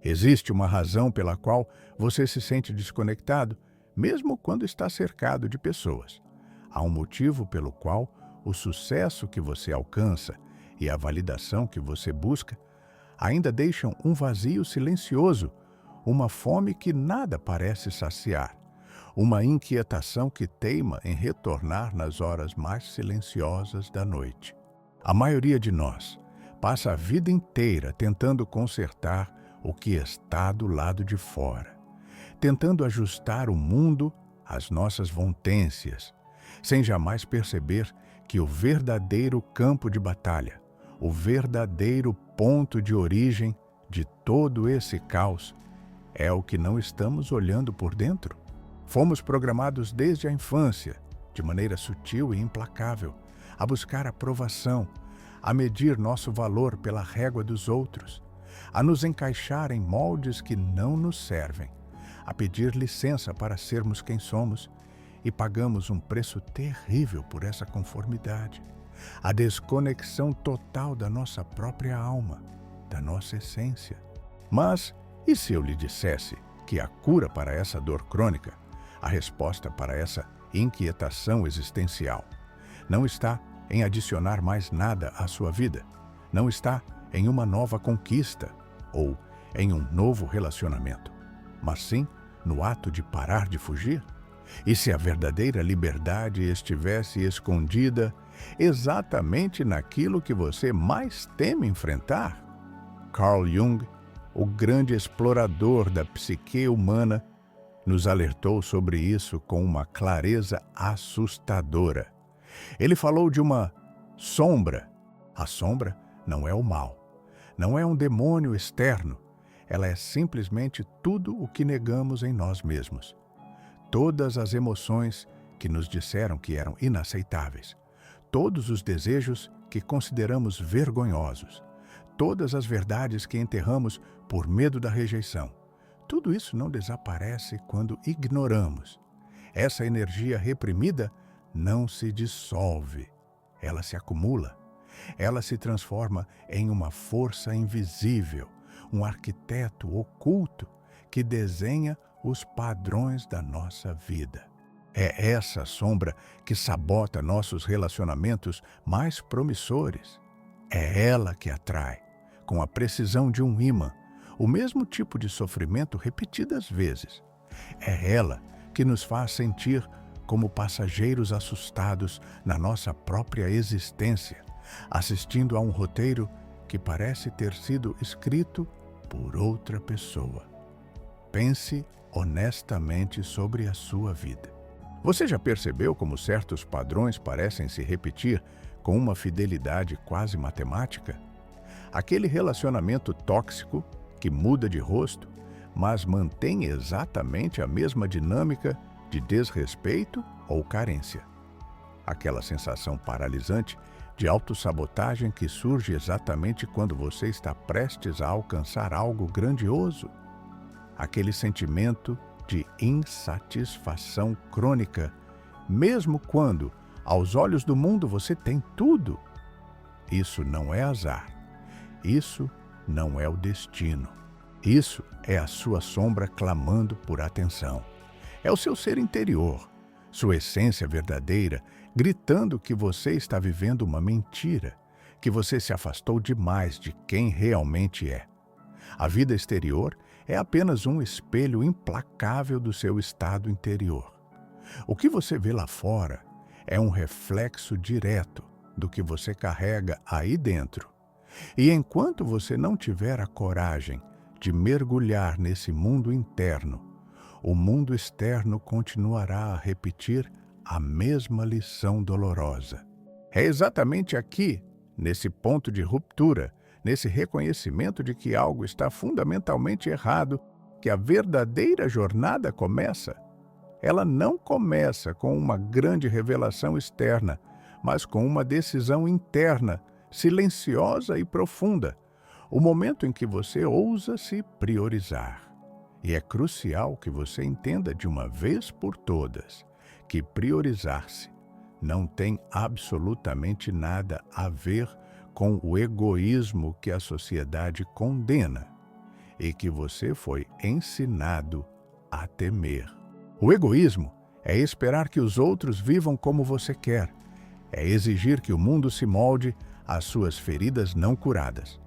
Existe uma razão pela qual você se sente desconectado, mesmo quando está cercado de pessoas. Há um motivo pelo qual o sucesso que você alcança e a validação que você busca ainda deixam um vazio silencioso, uma fome que nada parece saciar, uma inquietação que teima em retornar nas horas mais silenciosas da noite. A maioria de nós passa a vida inteira tentando consertar o que está do lado de fora, tentando ajustar o mundo às nossas vontências, sem jamais perceber que o verdadeiro campo de batalha, o verdadeiro ponto de origem de todo esse caos é o que não estamos olhando por dentro. Fomos programados desde a infância, de maneira sutil e implacável, a buscar aprovação, a medir nosso valor pela régua dos outros, a nos encaixar em moldes que não nos servem, a pedir licença para sermos quem somos, e pagamos um preço terrível por essa conformidade, a desconexão total da nossa própria alma, da nossa essência. Mas, e se eu lhe dissesse que a cura para essa dor crônica, a resposta para essa inquietação existencial, não está em adicionar mais nada à sua vida, não está em uma nova conquista ou em um novo relacionamento, mas sim no ato de parar de fugir? E se a verdadeira liberdade estivesse escondida exatamente naquilo que você mais teme enfrentar? Carl Jung, o grande explorador da psique humana, nos alertou sobre isso com uma clareza assustadora. Ele falou de uma sombra. A sombra não é o mal, não é um demônio externo. Ela é simplesmente tudo o que negamos em nós mesmos. Todas as emoções que nos disseram que eram inaceitáveis, todos os desejos que consideramos vergonhosos, todas as verdades que enterramos por medo da rejeição. Tudo isso não desaparece quando ignoramos. Essa energia reprimida não se dissolve, ela se acumula. Ela se transforma em uma força invisível, um arquiteto oculto que desenha os padrões da nossa vida. É essa sombra que sabota nossos relacionamentos mais promissores. É ela que atrai, com a precisão de um ímã, o mesmo tipo de sofrimento repetidas vezes. É ela que nos faz sentir como passageiros assustados na nossa própria existência, assistindo a um roteiro que parece ter sido escrito por outra pessoa. Pense honestamente sobre a sua vida. Você já percebeu como certos padrões parecem se repetir com uma fidelidade quase matemática? Aquele relacionamento tóxico que muda de rosto, mas mantém exatamente a mesma dinâmica de desrespeito ou carência. Aquela sensação paralisante de autossabotagem que surge exatamente quando você está prestes a alcançar algo grandioso. Aquele sentimento de insatisfação crônica, mesmo quando, aos olhos do mundo, você tem tudo. Isso não é azar. Isso não é o destino. Isso é a sua sombra clamando por atenção. É o seu ser interior, sua essência verdadeira, gritando que você está vivendo uma mentira, que você se afastou demais de quem realmente é. A vida exterior é apenas um espelho implacável do seu estado interior. O que você vê lá fora é um reflexo direto do que você carrega aí dentro. E enquanto você não tiver a coragem de mergulhar nesse mundo interno, o mundo externo continuará a repetir a mesma lição dolorosa. É exatamente aqui, nesse ponto de ruptura, nesse reconhecimento de que algo está fundamentalmente errado, que a verdadeira jornada começa. Ela não começa com uma grande revelação externa, mas com uma decisão interna, silenciosa e profunda, o momento em que você ousa se priorizar. E é crucial que você entenda de uma vez por todas que priorizar-se não tem absolutamente nada a ver com o egoísmo que a sociedade condena. e que você foi ensinado a temer. O egoísmo é esperar que os outros vivam como você quer, é exigir que o mundo se molde às suas feridas não curadas.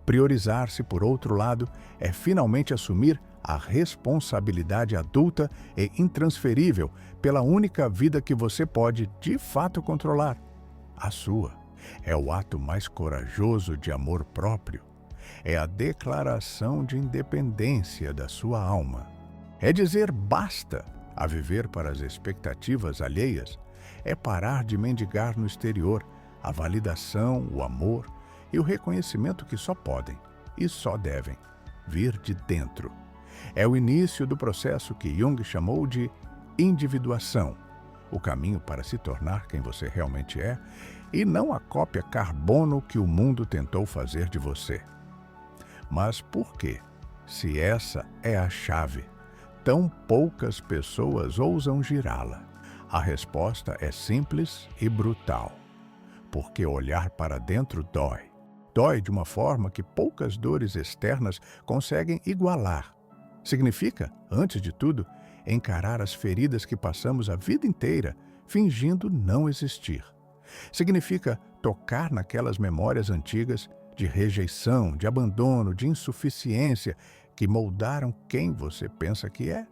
Priorizar-se, por outro lado, é finalmente assumir a responsabilidade adulta e intransferível pela única vida que você pode, de fato, controlar: a sua. É o ato mais corajoso de amor próprio. É a declaração de independência da sua alma. É dizer basta a viver para as expectativas alheias. É parar de mendigar no exterior a validação, o amor e o reconhecimento que só podem e só devem vir de dentro. É o início do processo que Jung chamou de individuação, o caminho para se tornar quem você realmente é e não a cópia carbono que o mundo tentou fazer de você. Mas por que, se essa é a chave, tão poucas pessoas ousam girá-la? A resposta é simples e brutal. Porque olhar para dentro dói. Dói de uma forma que poucas dores externas conseguem igualar. Significa, antes de tudo, encarar as feridas que passamos a vida inteira fingindo não existir. Significa tocar naquelas memórias antigas de rejeição, de abandono, de insuficiência que moldaram quem você pensa que é.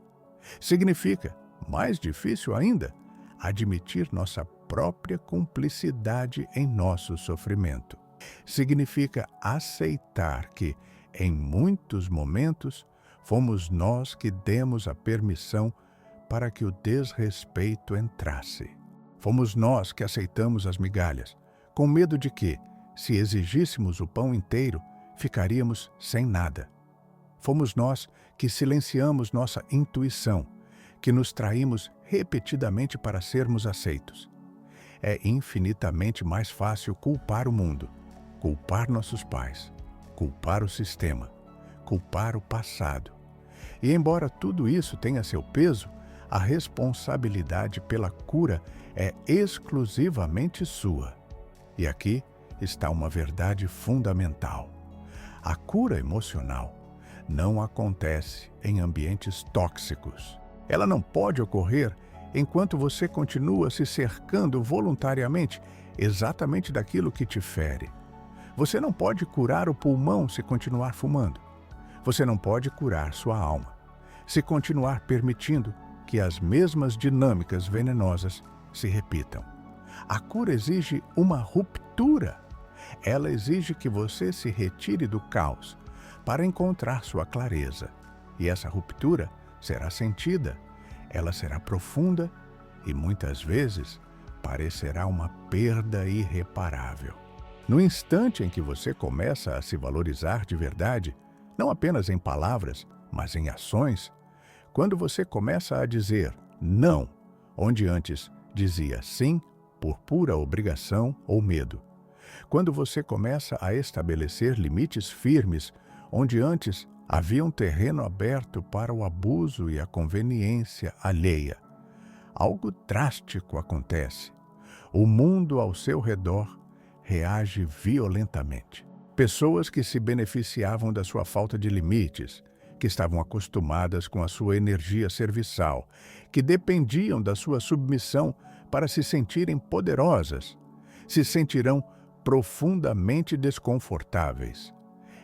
Significa, mais difícil ainda, admitir nossa própria cumplicidade em nosso sofrimento. Significa aceitar que, em muitos momentos, fomos nós que demos a permissão para que o desrespeito entrasse. Fomos nós que aceitamos as migalhas, com medo de que, se exigíssemos o pão inteiro, ficaríamos sem nada. Fomos nós que silenciamos nossa intuição, que nos traímos repetidamente para sermos aceitos. É infinitamente mais fácil culpar o mundo, culpar nossos pais, culpar o sistema, culpar o passado. E embora tudo isso tenha seu peso, a responsabilidade pela cura é exclusivamente sua. E aqui está uma verdade fundamental. A cura emocional não acontece em ambientes tóxicos. Ela não pode ocorrer enquanto você continua se cercando voluntariamente exatamente daquilo que te fere. Você não pode curar o pulmão se continuar fumando. Você não pode curar sua alma se continuar permitindo que as mesmas dinâmicas venenosas se repitam. A cura exige uma ruptura. Ela exige que você se retire do caos para encontrar sua clareza. E essa ruptura será sentida, ela será profunda e muitas vezes parecerá uma perda irreparável. No instante em que você começa a se valorizar de verdade, não apenas em palavras, mas em ações, quando você começa a dizer não, onde antes dizia sim por pura obrigação ou medo. Quando você começa a estabelecer limites firmes, onde antes havia um terreno aberto para o abuso e a conveniência alheia, algo drástico acontece. O mundo ao seu redor reage violentamente. Pessoas que se beneficiavam da sua falta de limites, que estavam acostumadas com a sua energia serviçal, que dependiam da sua submissão para se sentirem poderosas, se sentirão profundamente desconfortáveis.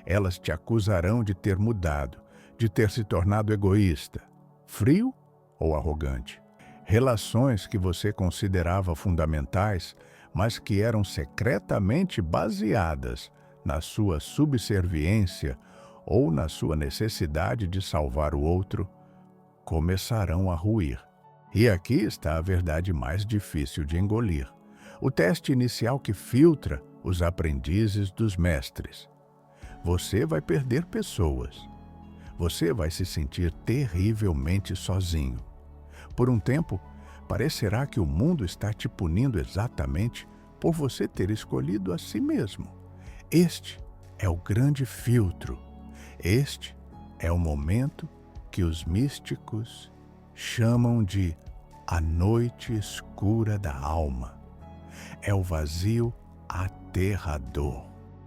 Elas te acusarão de ter mudado, de ter se tornado egoísta, frio ou arrogante. Relações que você considerava fundamentais, mas que eram secretamente baseadas na sua subserviência ou na sua necessidade de salvar o outro, começarão a ruir. E aqui está a verdade mais difícil de engolir. O teste inicial que filtra os aprendizes dos mestres. Você vai perder pessoas. Você vai se sentir terrivelmente sozinho. Por um tempo, parecerá que o mundo está te punindo exatamente por você ter escolhido a si mesmo. Este é o grande filtro. Este é o momento que os místicos chamam de a noite escura da alma. É o vazio aterrador.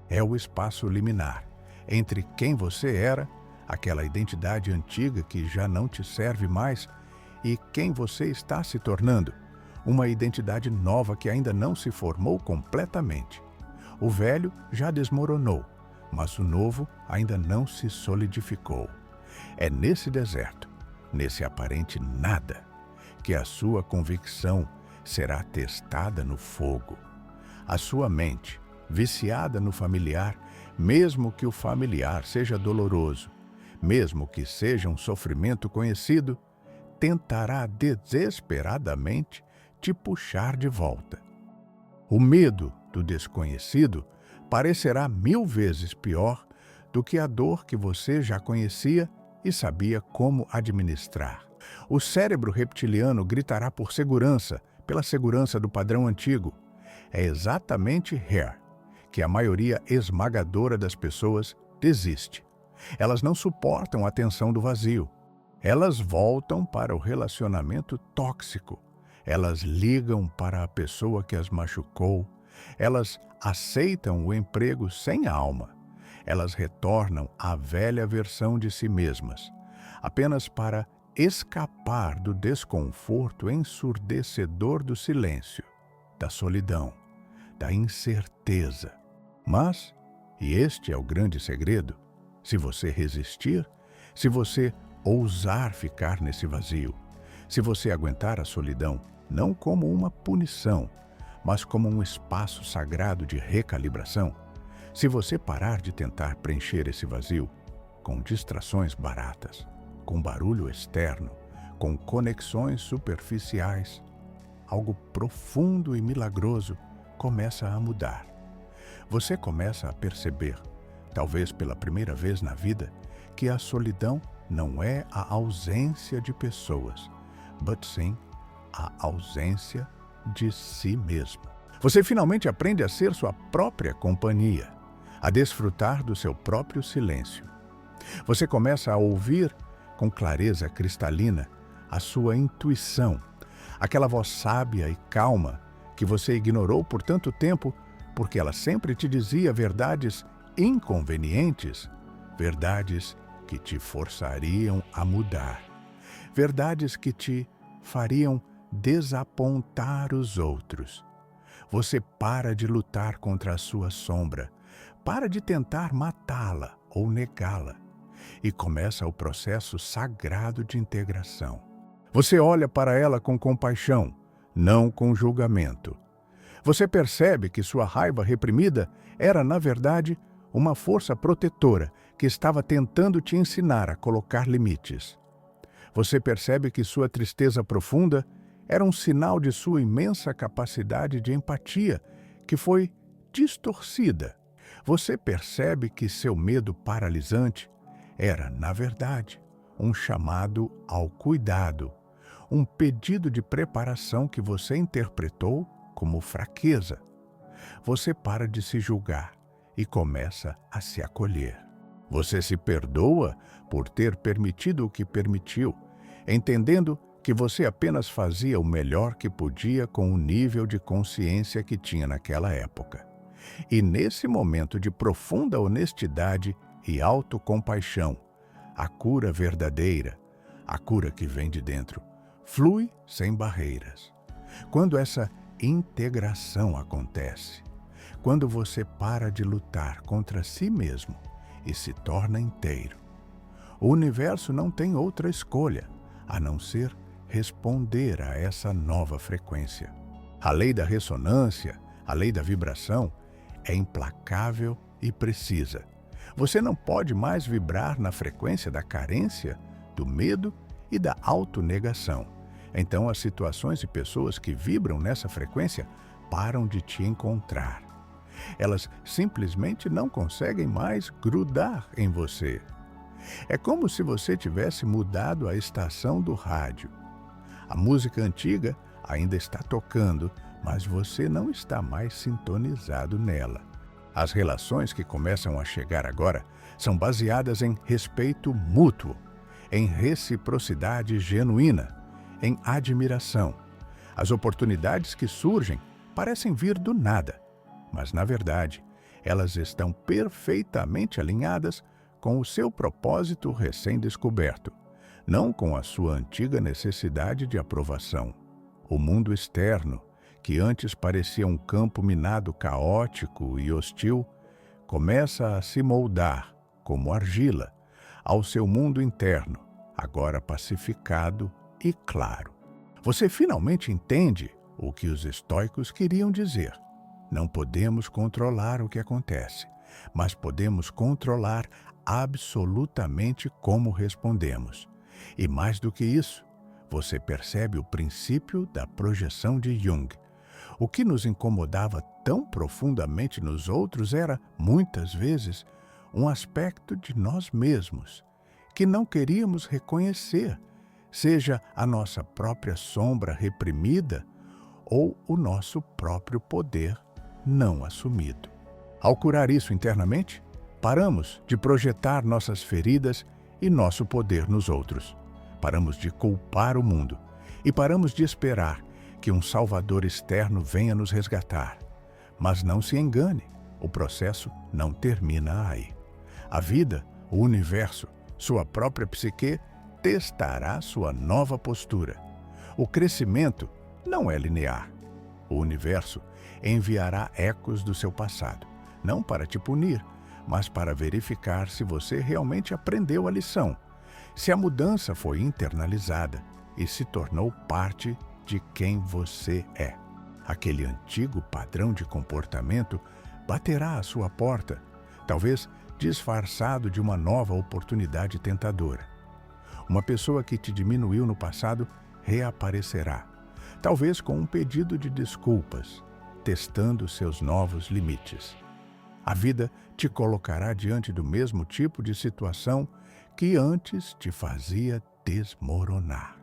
É o espaço liminar entre quem você era, aquela identidade antiga que já não te serve mais e quem você está se tornando, uma identidade nova que ainda não se formou completamente. O velho já desmoronou, mas o novo ainda não se solidificou. É nesse deserto, nesse aparente nada, que a sua convicção será testada no fogo. A sua mente, viciada no familiar, mesmo que o familiar seja doloroso, mesmo que seja um sofrimento conhecido, tentará desesperadamente te puxar de volta. O medo do desconhecido parecerá 1000 vezes pior do que a dor que você já conhecia e sabia como administrar. O cérebro reptiliano gritará por segurança, pela segurança do padrão antigo. É exatamente here que a maioria esmagadora das pessoas desiste. Elas não suportam a tensão do vazio. Elas voltam para o relacionamento tóxico. Elas ligam para a pessoa que as machucou. Elas aceitam o emprego sem alma. Elas retornam à velha versão de si mesmas, apenas para escapar do desconforto ensurdecedor do silêncio, da solidão, da incerteza. Mas, e este é o grande segredo, se você resistir, se você ousar ficar nesse vazio, se você aguentar a solidão não como uma punição, mas como um espaço sagrado de recalibração, se você parar de tentar preencher esse vazio com distrações baratas, com barulho externo, com conexões superficiais, algo profundo e milagroso começa a mudar. Você começa a perceber, talvez pela primeira vez na vida, que a solidão não é a ausência de pessoas, mas sim a ausência de si mesmo. Você finalmente aprende a ser sua própria companhia, a desfrutar do seu próprio silêncio. Você começa a ouvir com clareza cristalina a sua intuição, aquela voz sábia e calma que você ignorou por tanto tempo porque ela sempre te dizia verdades inconvenientes, verdades que te forçariam a mudar, verdades que te fariam desapontar os outros. Você para de lutar contra a sua sombra, para de tentar matá-la ou negá-la e começa o processo sagrado de integração. Você olha para ela com compaixão, não com julgamento. Você percebe que sua raiva reprimida era, na verdade, uma força protetora que estava tentando te ensinar a colocar limites. Você percebe que sua tristeza profunda era um sinal de sua imensa capacidade de empatia, que foi distorcida. Você percebe que seu medo paralisante era, na verdade, um chamado ao cuidado, um pedido de preparação que você interpretou como fraqueza. Você para de se julgar e começa a se acolher. Você se perdoa por ter permitido o que permitiu, entendendo que você apenas fazia o melhor que podia com o nível de consciência que tinha naquela época. E nesse momento de profunda honestidade e autocompaixão, a cura verdadeira, a cura que vem de dentro, flui sem barreiras. Quando essa integração acontece, quando você para de lutar contra si mesmo e se torna inteiro, o universo não tem outra escolha a não ser responder a essa nova frequência. A lei da ressonância, a lei da vibração, é implacável e precisa. Você não pode mais vibrar na frequência da carência, do medo e da autonegação. Então as situações e pessoas que vibram nessa frequência param de te encontrar. Elas simplesmente não conseguem mais grudar em você. É como se você tivesse mudado a estação do rádio. A música antiga ainda está tocando, mas você não está mais sintonizado nela. As relações que começam a chegar agora são baseadas em respeito mútuo, em reciprocidade genuína, em admiração. As oportunidades que surgem parecem vir do nada, mas, na verdade, elas estão perfeitamente alinhadas com o seu propósito recém-descoberto, não com a sua antiga necessidade de aprovação. O mundo externo, que antes parecia um campo minado caótico e hostil, começa a se moldar, como argila, ao seu mundo interno, agora pacificado e claro. Você finalmente entende o que os estoicos queriam dizer. Não podemos controlar o que acontece, mas podemos controlar absolutamente como respondemos. E mais do que isso, você percebe o princípio da projeção de Jung. O que nos incomodava tão profundamente nos outros era, muitas vezes, um aspecto de nós mesmos, que não queríamos reconhecer, seja a nossa própria sombra reprimida ou o nosso próprio poder não assumido. Ao curar isso internamente, paramos de projetar nossas feridas e nosso poder nos outros. Paramos de culpar o mundo e paramos de esperar que um Salvador externo venha nos resgatar. Mas não se engane, o processo não termina aí. A vida, o universo, sua própria psique, testará sua nova postura. O crescimento não é linear. O universo enviará ecos do seu passado, não para te punir, mas para verificar se você realmente aprendeu a lição, se a mudança foi internalizada e se tornou parte de quem você é. Aquele antigo padrão de comportamento baterá à sua porta, talvez disfarçado de uma nova oportunidade tentadora. Uma pessoa que te diminuiu no passado reaparecerá, talvez com um pedido de desculpas, testando seus novos limites. A vida te colocará diante do mesmo tipo de situação que antes te fazia desmoronar.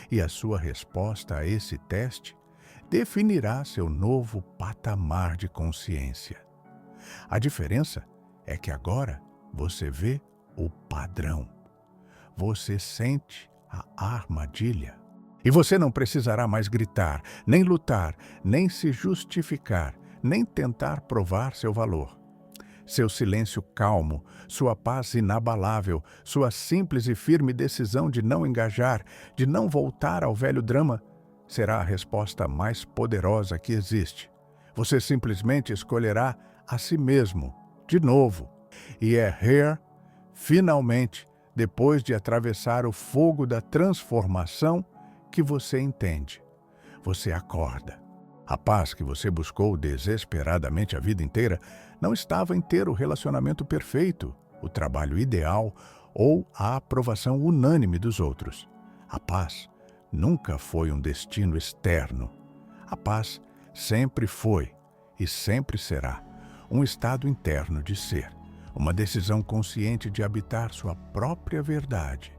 E a sua resposta a esse teste definirá seu novo patamar de consciência. A diferença é que agora você vê o padrão. Você sente a armadilha. E você não precisará mais gritar, nem lutar, nem se justificar, nem tentar provar seu valor. Seu silêncio calmo, sua paz inabalável, sua simples e firme decisão de não engajar, de não voltar ao velho drama, será a resposta mais poderosa que existe. Você simplesmente escolherá a si mesmo, de novo. E é here, finalmente, depois de atravessar o fogo da transformação, que você entende. Você acorda. A paz que você buscou desesperadamente a vida inteira não estava em ter o relacionamento perfeito, o trabalho ideal ou a aprovação unânime dos outros. A paz nunca foi um destino externo. A paz sempre foi e sempre será um estado interno de ser, uma decisão consciente de habitar sua própria verdade,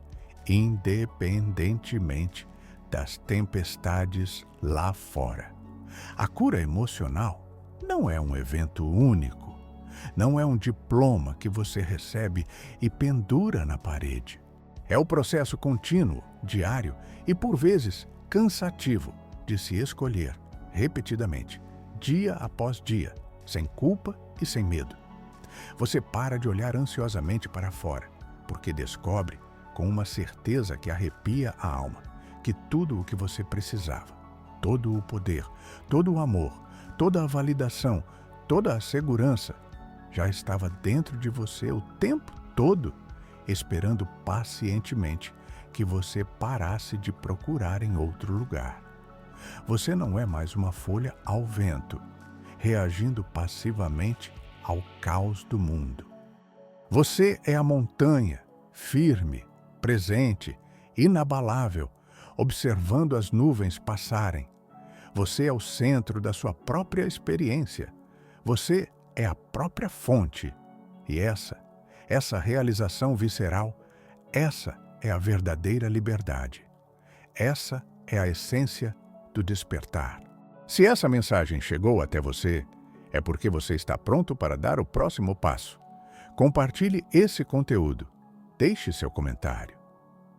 independentemente das tempestades lá fora. A cura emocional não é um evento único, não é um diploma que você recebe e pendura na parede. É o processo contínuo, diário e, por vezes, cansativo de se escolher, repetidamente, dia após dia, sem culpa e sem medo. Você para de olhar ansiosamente para fora, porque descobre, com uma certeza que arrepia a alma, que tudo o que você precisava, todo o poder, todo o amor, toda a validação, toda a segurança, já estava dentro de você o tempo todo, esperando pacientemente que você parasse de procurar em outro lugar. Você não é mais uma folha ao vento, reagindo passivamente ao caos do mundo. Você é a montanha, firme, presente, inabalável, observando as nuvens passarem. Você é o centro da sua própria experiência. Você é a própria fonte. E essa realização visceral, essa é a verdadeira liberdade. Essa é a essência do despertar. Se essa mensagem chegou até você, é porque você está pronto para dar o próximo passo. Compartilhe esse conteúdo. Deixe seu comentário.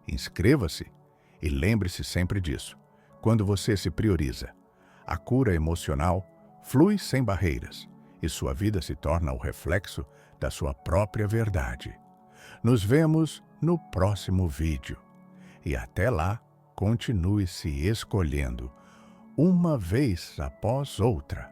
Inscreva-se e lembre-se sempre disso. Quando você se prioriza, a cura emocional flui sem barreiras e sua vida se torna o reflexo da sua própria verdade. Nos vemos no próximo vídeo. E até lá, continue se escolhendo, uma vez após outra.